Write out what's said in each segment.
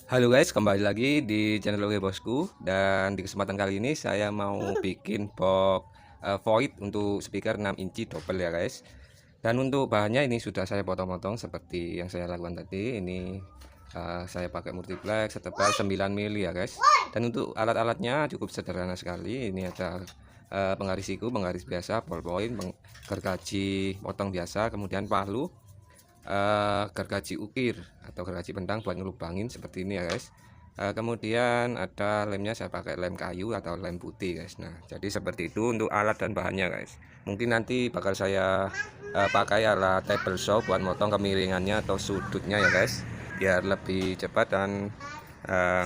Halo guys, kembali lagi di channel Oke Bosku. Dan di kesempatan kali ini saya mau bikin box void untuk speaker 6 inci double ya guys. Dan untuk bahannya ini sudah saya potong-potong seperti yang saya lakukan tadi. Ini saya pakai multiplex setebal 9 mili ya guys. Dan untuk alat-alatnya cukup sederhana sekali. Ini ada penggaris siku, penggaris biasa, ballpoint, gergaji potong biasa, kemudian palu, gergaji ukir atau gergaji pentang buat ngelubangin seperti ini ya guys. Kemudian ada lemnya, saya pakai lem kayu atau lem putih guys. Nah jadi seperti itu untuk alat dan bahannya guys. Mungkin nanti bakal saya pakai alat table saw buat motong kemiringannya atau sudutnya ya guys, biar lebih cepat dan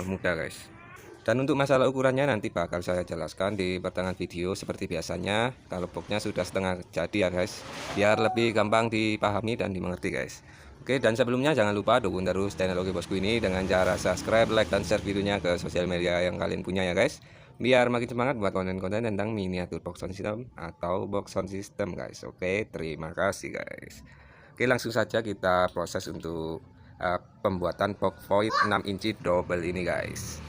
mudah guys. Dan untuk masalah ukurannya nanti bakal saya jelaskan di pertengahan video seperti biasanya. Kalau boxnya sudah setengah jadi ya guys, biar lebih gampang dipahami dan dimengerti guys. Oke, dan sebelumnya jangan lupa dukung terus channel Oke Bosku ini dengan cara subscribe, like, dan share videonya ke sosial media yang kalian punya ya guys, biar makin semangat buat konten-konten tentang miniatur box sound system atau box sound system guys. Oke, terima kasih guys. Oke, langsung saja kita proses untuk pembuatan box void 6 inci double ini guys.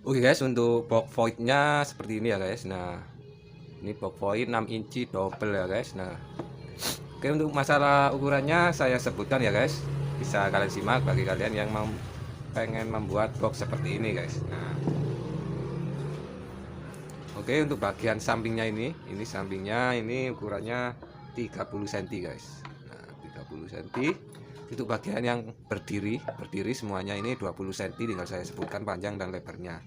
Oke guys, untuk box voidnya seperti ini ya guys. Nah, ini box void 6 inci double ya guys. Nah, oke, untuk masalah ukurannya saya sebutkan ya guys. Bisa kalian simak bagi kalian yang pengen membuat box seperti ini guys. Nah, oke, untuk bagian sampingnya ini sampingnya ini ukurannya 30 cm guys. Nah, 30 cm. Untuk bagian yang berdiri semuanya ini 20 cm, tinggal saya sebutkan panjang dan lebarnya.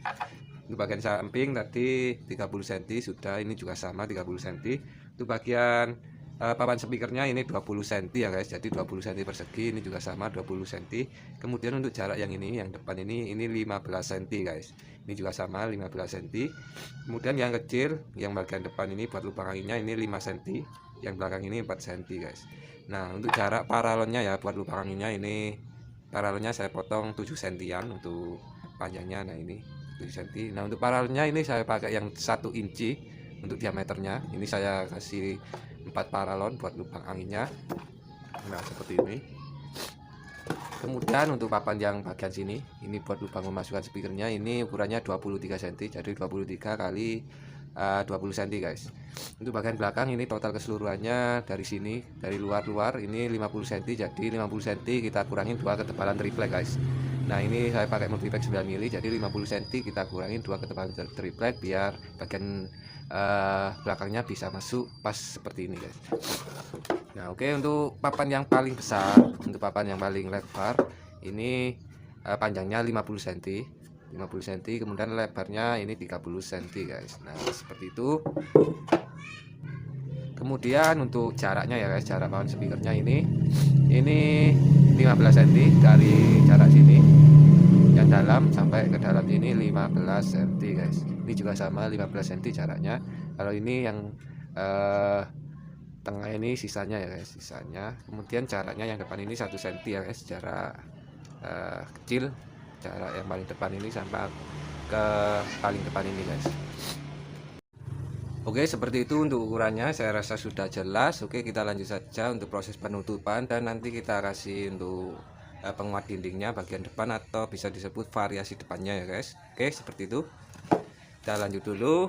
Untuk bagian samping tadi 30 cm sudah, ini juga sama 30 cm. Untuk bagian papan speakernya ini 20 cm ya guys, jadi 20 cm persegi, ini juga sama 20 cm. Kemudian untuk jarak yang ini, yang depan ini 15 cm guys, ini juga sama 15 cm. Kemudian yang kecil, yang bagian depan ini buat lubang anginnya ini 5 cm, yang belakang ini 4 cm guys. Nah, untuk jarak paralonnya ya buat lubang anginnya ini, paralonnya saya potong 7 cm untuk panjangnya. Nah, ini 7 cm. Nah, untuk paralonnya ini saya pakai yang 1 inci untuk diameternya. Ini saya kasih 4 paralon buat lubang anginnya. Nah, seperti ini. Kemudian untuk papan yang bagian sini, ini buat lubang memasukkan speakernya, ini ukurannya 23 cm, jadi 23 kali 20 cm guys. Untuk bagian belakang ini total keseluruhannya dari sini, dari luar ini 50 cm, jadi 50 cm kita kurangin 2 ketebalan triplek guys. Nah, ini saya pakai multipack 9 mili, jadi 50 cm kita kurangin 2 ketebalan triplek biar bagian belakangnya bisa masuk pas seperti ini guys. Nah, oke, untuk papan yang paling besar, untuk papan yang paling lebar ini panjangnya 50 cm, 50 cm, kemudian lebarnya ini 30 cm guys. Nah, seperti itu. Kemudian untuk jaraknya ya guys, jarak papan speakernya ini 15 cm dari jarak sini yang dalam sampai ke dalam ini 15 cm guys. Ini juga sama 15 cm jaraknya. Kalau ini yang tengah ini sisanya ya guys, sisanya. Kemudian jaraknya yang depan ini 1 cm ya guys, jarak kecil. Jarak yang paling depan ini sampai ke paling depan ini guys. Oke, seperti itu untuk ukurannya, saya rasa sudah jelas. Oke, kita lanjut saja untuk proses penutupan, dan nanti kita kasih untuk penguat dindingnya bagian depan atau bisa disebut variasi depannya ya guys. Oke, seperti itu. Kita lanjut dulu.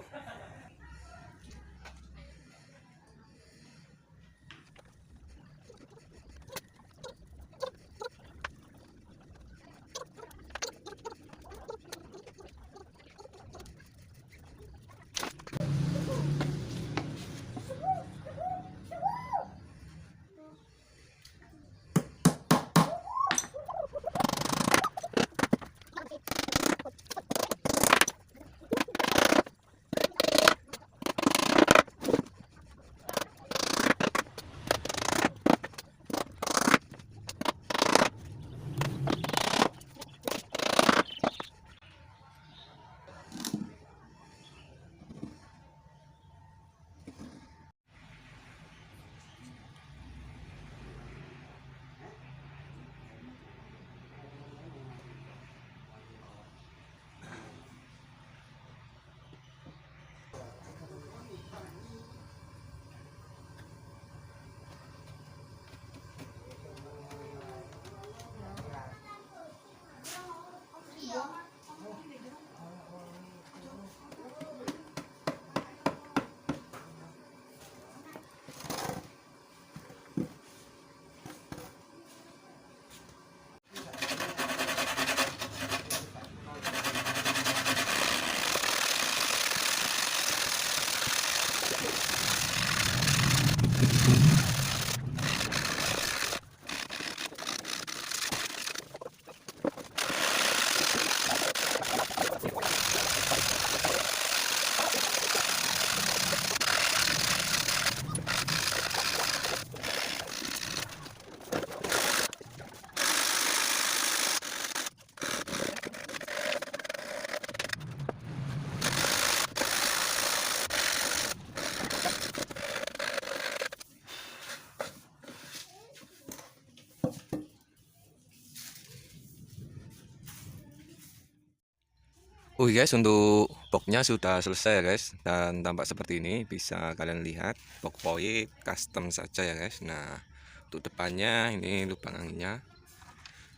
Oh guys, untuk boxnya sudah selesai ya guys, dan tampak seperti ini, bisa kalian lihat box void custom saja ya guys. Nah, untuk depannya ini lubang anginnya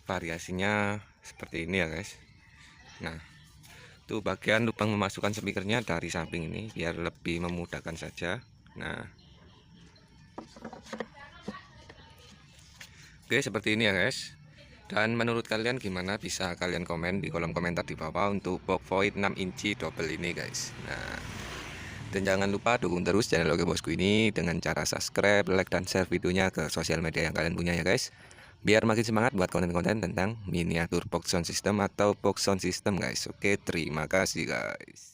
variasinya seperti ini ya guys. Nah, Tuh bagian lubang memasukkan speakernya dari samping ini biar lebih memudahkan saja. Nah, oke seperti ini ya guys. Dan menurut kalian gimana, bisa kalian komen di kolom komentar di bawah untuk box void 6 inci double ini guys. Nah, dan jangan lupa dukung terus channel Oke Bosku ini dengan cara subscribe, like, dan share videonya ke sosial media yang kalian punya ya guys, biar makin semangat buat konten-konten tentang miniatur box sound system atau box sound system guys. Oke, terima kasih guys.